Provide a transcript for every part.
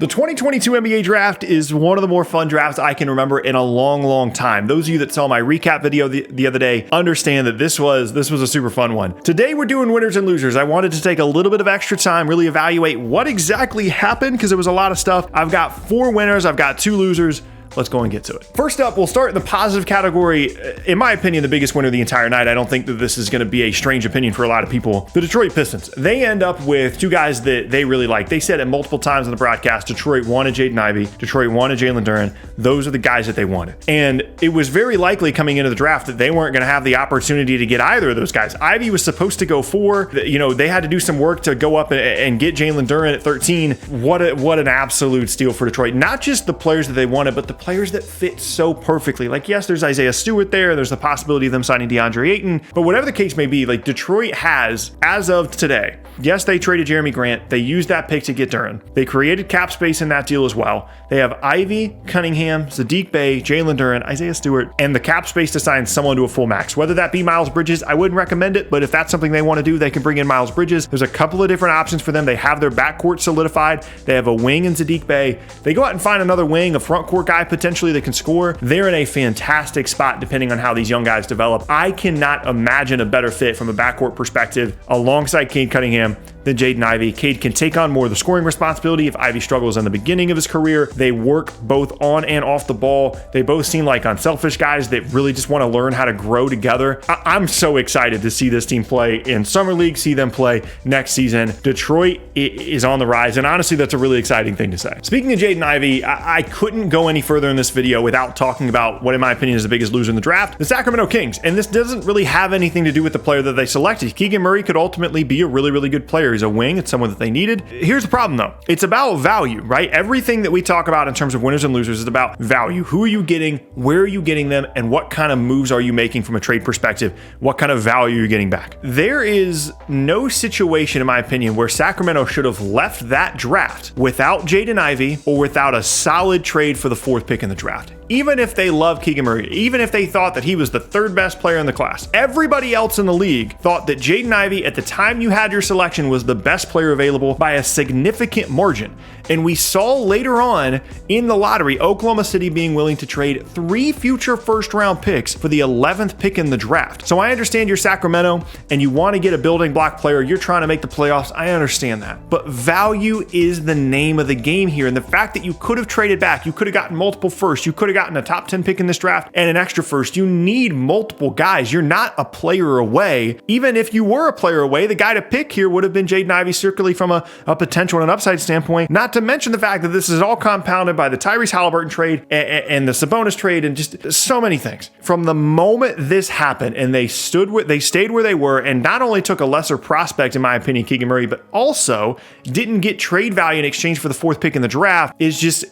The 2022 NBA draft is one of the more fun drafts I can remember in a long, long time. Those of you that saw my recap video the other day understand that this was a super fun one. Today we're doing winners and losers. I wanted to take a little bit of extra time, really evaluate what exactly happened because there was a lot of stuff. I've got 4 winners, I've got 2 losers. Let's go and get to it. First up, we'll start in the positive category. In my opinion, the biggest winner of the entire night. I don't think that this is going to be a strange opinion for a lot of people. The Detroit Pistons. They end up with 2 guys that they really like. They said it multiple times in the broadcast, Detroit wanted Jaden Ivey, Detroit wanted Jalen Duren. Those are the guys that they wanted. And it was very likely coming into the draft that they weren't going to have the opportunity to get either of those guys. Ivey was supposed to go 4. You know, they had to do some work to go up and get Jalen Duren at 13. What an absolute steal for Detroit. Not just the players that they wanted, but the players that fit so perfectly. Like, yes, there's Isaiah Stewart there. There's the possibility of them signing DeAndre Ayton. But whatever the case may be, like, Detroit has, as of today, yes, they traded Jeremy Grant. They used that pick to get Duren. They created cap space in that deal as well. They have Ivey, Cunningham, Saddiq Bey, Jalen Duren, Isaiah Stewart, and the cap space to sign someone to a full max. Whether that be Miles Bridges, I wouldn't recommend it, but if that's something they want to do, they can bring in Miles Bridges. There's a couple of different options for them. They have their backcourt solidified. They have a wing in Saddiq Bey. They go out and find another wing, a front court guy potentially that can score. They're in a fantastic spot depending on how these young guys develop. I cannot imagine a better fit from a backcourt perspective alongside Cade Cunningham than Jaden Ivey. Cade can take on more of the scoring responsibility if Ivey struggles in the beginning of his career. They work both on and off the ball. They both seem like unselfish guys that really just want to learn how to grow together. I'm so excited to see this team play in Summer League, see them play next season. Detroit is on the rise, and honestly, that's a really exciting thing to say. Speaking of Jaden Ivey, I couldn't go any further in this video without talking about what, in my opinion, is the biggest loser in the draft, the Sacramento Kings. And this doesn't really have anything to do with the player that they selected. Keegan Murray could ultimately be a really, really good player. He's a wing. It's someone that they needed. Here's the problem, though. It's about value, right? Everything that we talk about in terms of winners and losers is about value. Who are you getting? Where are you getting them? And what kind of moves are you making from a trade perspective? What kind of value are you getting back? There is no situation, in my opinion, where Sacramento should have left that draft without Jaden Ivey or without a solid trade for the 4th pick in the draft. Even if they love Keegan Murray, even if they thought that he was the 3rd best player in the class, everybody else in the league thought that Jaden Ivey, at the time you had your selection, was the best player available by a significant margin. And we saw later on in the lottery, Oklahoma City being willing to trade 3 future first-round picks for the 11th pick in the draft. So I understand you're Sacramento and you want to get a building block player. You're trying to make the playoffs. I understand that. But value is the name of the game here. And the fact that you could have traded back, you could have gotten multiple firsts, you could have gotten a top 10 pick in this draft and an extra first. You need multiple guys. You're not a player away. Even if you were a player away, the guy to pick here would have been Jaden Ivey, certainly from a potential and an upside standpoint. Not to mention the fact that this is all compounded by the Tyrese Halliburton trade and the Sabonis trade and just so many things. From the moment this happened and they stayed where they were and not only took a lesser prospect, in my opinion, Keegan Murray, but also didn't get trade value in exchange for the 4th pick in the draft is just...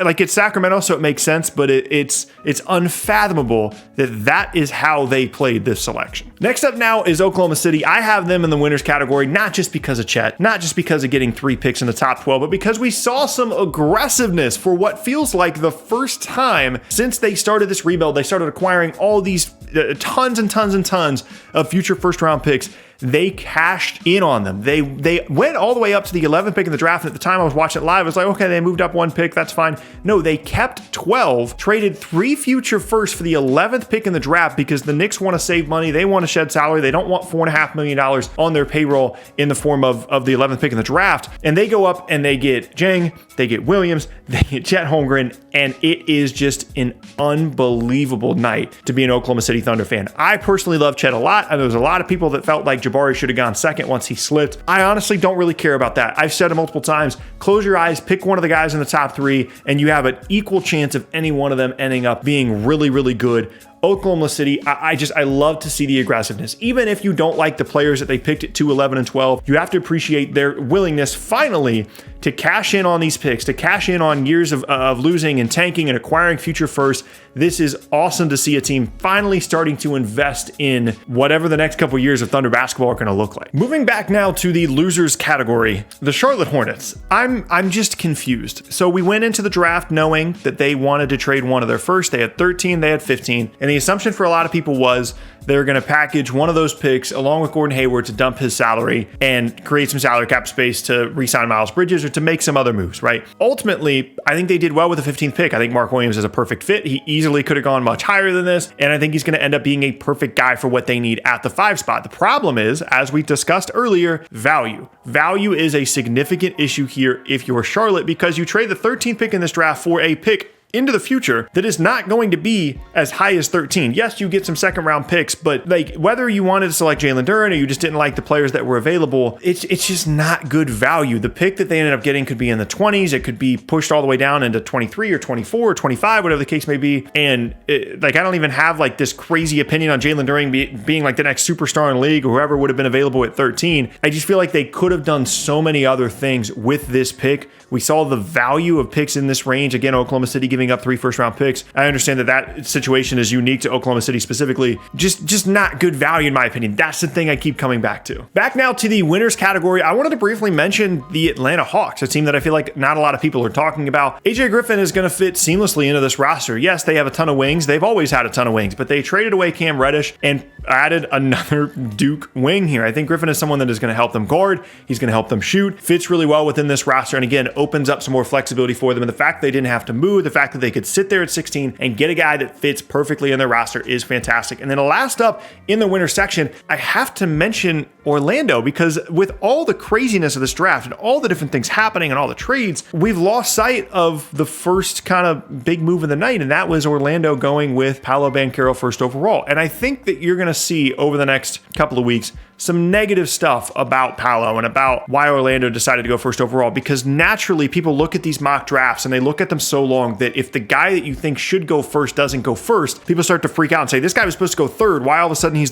Like, it's Sacramento, so it makes sense, but it's unfathomable that is how they played this selection. Next up now is Oklahoma City. I have them in the winners category, not just because of Chet, not just because of getting 3 picks in the top 12, but because we saw some aggressiveness for what feels like the first time since they started this rebuild. They started acquiring all these tons and tons and tons of future first-round picks. They cashed in on them. They went all the way up to the 11th pick in the draft. And at the time I was watching it live, I was like, okay, they moved up 1 pick. That's fine. No, they kept 12, traded 3 future firsts for the 11th pick in the draft because the Knicks want to save money. They want to shed salary. They don't want $4.5 million on their payroll in the form of the 11th pick in the draft. And they go up and they get Jang, they get Williams, they get Chet Holmgren, and it is just an unbelievable night to be an Oklahoma City Thunder fan. I personally love Chet a lot. And there was a lot of people that felt like Jabari should have gone second once he slipped. I honestly don't really care about that. I've said it multiple times. Close your eyes, pick one of the guys in the top 3, and you have an equal chance of any one of them ending up being really, really good. Oklahoma City, I love to see the aggressiveness. Even if you don't like the players that they picked at 2, 11, and 12, you have to appreciate their willingness finally to cash in on these picks, to cash in on years of losing and tanking and acquiring future firsts. This is awesome to see a team finally starting to invest in whatever the next couple years of Thunder basketball are going to look like. Moving back now to the losers category, the Charlotte Hornets. I'm just confused. So we went into the draft knowing that they wanted to trade one of their first. They had 13, they had 15, and the the assumption for a lot of people was they're going to package one of those picks along with Gordon Hayward to dump his salary and create some salary cap space to re-sign Miles Bridges or to make some other moves, right? Ultimately, I think they did well with the 15th pick. I think Mark Williams is a perfect fit. He easily could have gone much higher than this, and I think he's going to end up being a perfect guy for what they need at the 5 spot. The problem is, as we discussed earlier, value. Value is a significant issue here if you're Charlotte, because you trade the 13th pick in this draft for a pick into the future that is not going to be as high as 13. Yes, you get some second round picks, but like whether you wanted to select Jalen Duren or you just didn't like the players that were available, it's just not good value. The pick that they ended up getting could be in the 20s. It could be pushed all the way down into 23 or 24 or 25, whatever the case may be. And I don't even have like this crazy opinion on Jalen Duren being like the next superstar in the league or whoever would have been available at 13. I just feel like they could have done so many other things with this pick. We saw the value of picks in this range. Again, Oklahoma City giving up 3 first-round picks. I understand that situation is unique to Oklahoma City specifically. Just not good value in my opinion. That's the thing I keep coming back to. Back now to the winners category. I wanted to briefly mention the Atlanta Hawks, a team that I feel like not a lot of people are talking about. AJ Griffin is going to fit seamlessly into this roster. Yes, they have a ton of wings. They've always had a ton of wings, but they traded away Cam Reddish and added another Duke wing here. I think Griffin is someone that is going to help them guard. He's going to help them shoot. Fits really well within this roster. And again, opens up some more flexibility for them. And the fact they didn't have to move, the fact that they could sit there at 16 and get a guy that fits perfectly in their roster is fantastic. And then last up in the winner section, I have to mention Orlando, because with all the craziness of this draft and all the different things happening and all the trades, we've lost sight of the first kind of big move of the night. And that was Orlando going with Paolo Banchero first overall. And I think that you're going to see over the next couple of weeks some negative stuff about Paolo and about why Orlando decided to go first overall, because naturally people look at these mock drafts and they look at them so long that if the guy that you think should go first doesn't go first, people start to freak out and say, this guy was supposed to go third. Why all of a sudden is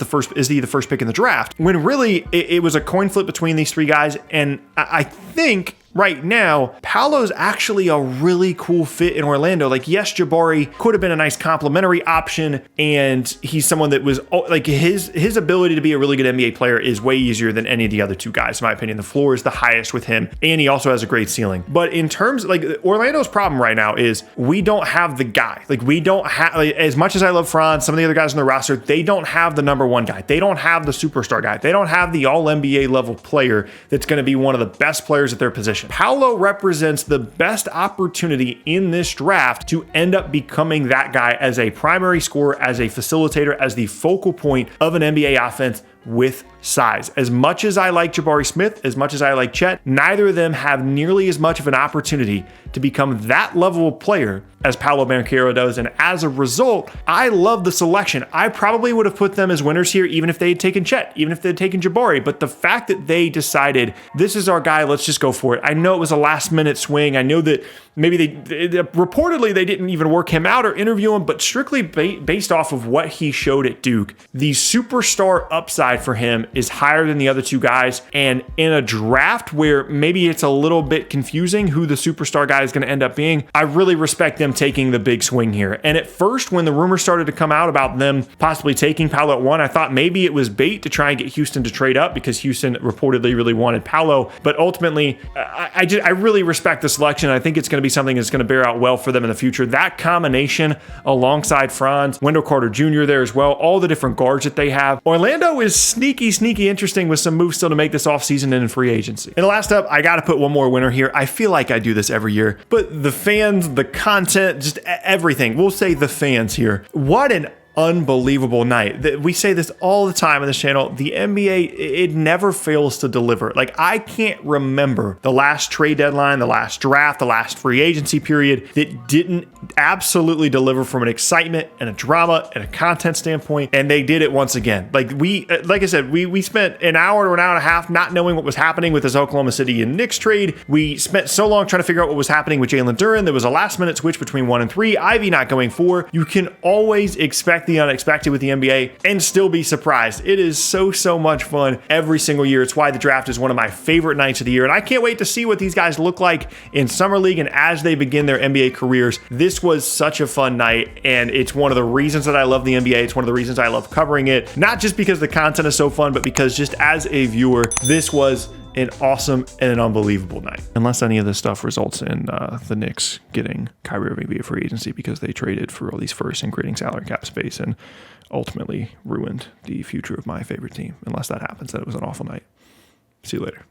he the first pick in the draft? When really it was a coin flip between these 3 guys. And I think right now, Paolo's actually a really cool fit in Orlando. Like, yes, Jabari could have been a nice complimentary option, and he's someone that was like his ability to be a really good NBA player is way easier than any of the other 2 guys, in my opinion. The floor is the highest with him, and he also has a great ceiling. But in terms, like, Orlando's problem right now is we don't have the guy. Like, we don't have, like, as much as I love Franz, some of the other guys on the roster, they don't have the number 1 guy. They don't have the superstar guy. They don't have the all NBA level player that's going to be one of the best players at their position. Paolo represents the best opportunity in this draft to end up becoming that guy as a primary scorer, as a facilitator, as the focal point of an NBA offense with size. As much as I like Jabari Smith, as much as I like Chet, neither of them have nearly as much of an opportunity to become that level of player as Paolo Banchero does. And as a result, I love the selection. I probably would have put them as winners here, even if they had taken Chet, even if they had taken Jabari. But the fact that they decided, this is our guy, let's just go for it. I know it was a last minute swing. I know that maybe reportedly they didn't even work him out or interview him, but strictly based off of what he showed at Duke, the superstar upside for him is higher than the other 2 guys. And in a draft where maybe it's a little bit confusing who the superstar guy is going to end up being, I really respect them taking the big swing here. And at first, when the rumors started to come out about them possibly taking Paolo at 1, I thought maybe it was bait to try and get Houston to trade up, because Houston reportedly really wanted Paolo. But ultimately, I really respect the selection. I think it's going to be something that's going to bear out well for them in the future. That combination alongside Franz, Wendell Carter Jr. there as well, all the different guards that they have. Orlando is sneaky interesting with some moves still to make this offseason and in free agency. And last up, I got to put one more winner here. I feel like I do this every year, but the fans, the content, just everything. We'll say the fans here. What an unbelievable night. We say this all the time on this channel. The NBA, it never fails to deliver. Like, I can't remember the last trade deadline, the last draft, the last free agency period that didn't absolutely deliver from an excitement and a drama and a content standpoint. And they did it once again. Like I said, we spent an hour or an hour and a half not knowing what was happening with this Oklahoma City and Knicks trade. We spent so long trying to figure out what was happening with Jalen Duren. There was a last minute switch between 1 and 3. Ivy not going 4. You can always expect the unexpected with the NBA and still be surprised. It is so much fun every single year. It's why the draft is one of my favorite nights of the year. And I can't wait to see what these guys look like in Summer League and as they begin their NBA careers. This was such a fun night, and it's one of the reasons that I love the NBA. It's one of the reasons I love covering it. Not just because the content is so fun, but because just as a viewer, this was an awesome and an unbelievable night. Unless any of this stuff results in the Knicks getting Kyrie Irving via free agency because they traded for all these firsts and creating salary cap space and ultimately ruined the future of my favorite team. Unless that happens, that it was an awful night. See you later.